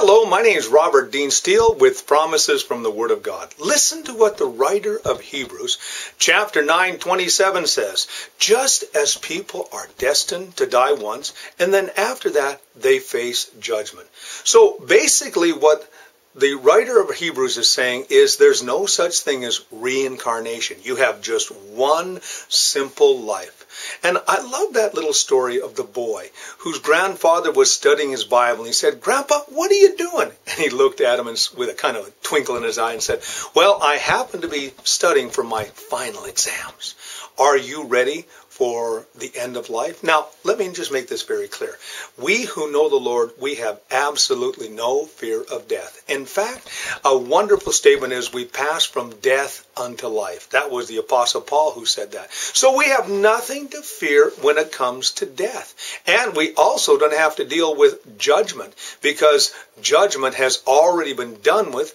Hello, my name is Robert Dean Steele with Promises from the Word of God. Listen to what the writer of Hebrews, chapter 9:27 says. Just as people are destined to die once, and then after that they face judgment. So basically what the writer of Hebrews is saying is there's no such thing as reincarnation. You have just one simple life. And I love that little story of the boy whose grandfather was studying his Bible. And he said, "Grandpa, what are you doing?" And he looked at him with a kind of a twinkle in his eye and said, "Well, I happen to be studying for my final exams. Are you ready for the end of life?" Now, let me just make this very clear. We who know the Lord, we have absolutely no fear of death. In fact, a wonderful statement is we pass from death unto life. That was the Apostle Paul who said that. So we have nothing to fear when it comes to death. And we also don't have to deal with judgment, because judgment has already been done with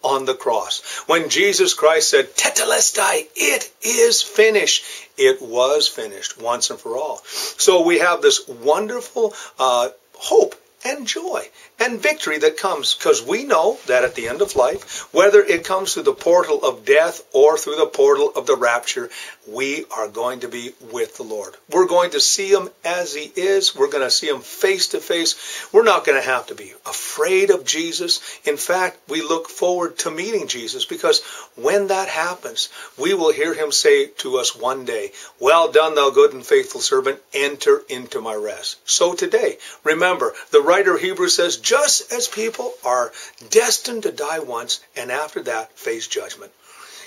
on the cross. When Jesus Christ said, "Tetelestai," it is finished. It was finished once and for all. So we have this wonderful hope and joy and victory that comes because we know that at the end of life, whether it comes through the portal of death or through the portal of the rapture, we are going to be with the Lord. We're going to see him as he is. We're going to see him face to face. We're not going to have to be afraid of Jesus. In fact, we look forward to meeting Jesus, because when that happens, we will hear him say to us one day, "Well done, thou good and faithful servant, enter into my rest." So today, remember, the writer of Hebrews says, just as people are destined to die once and after that face judgment.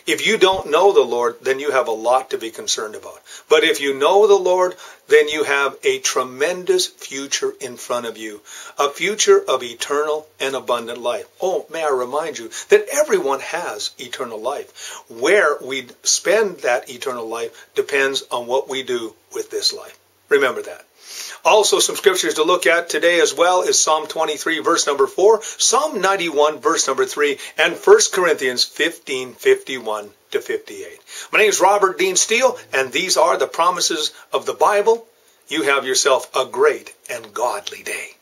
If you don't know the Lord, then you have a lot to be concerned about. But if you know the Lord, then you have a tremendous future in front of you, a future of eternal and abundant life. Oh, may I remind you that everyone has eternal life. Where we spend that eternal life depends on what we do with this life. Remember that. Also, some scriptures to look at today as well is Psalm 23, verse number 4, Psalm 91, verse number 3, and 1 Corinthians 15, 51 to 58. My name is Robert Dean Steele, and these are the promises of the Bible. You have yourself a great and godly day.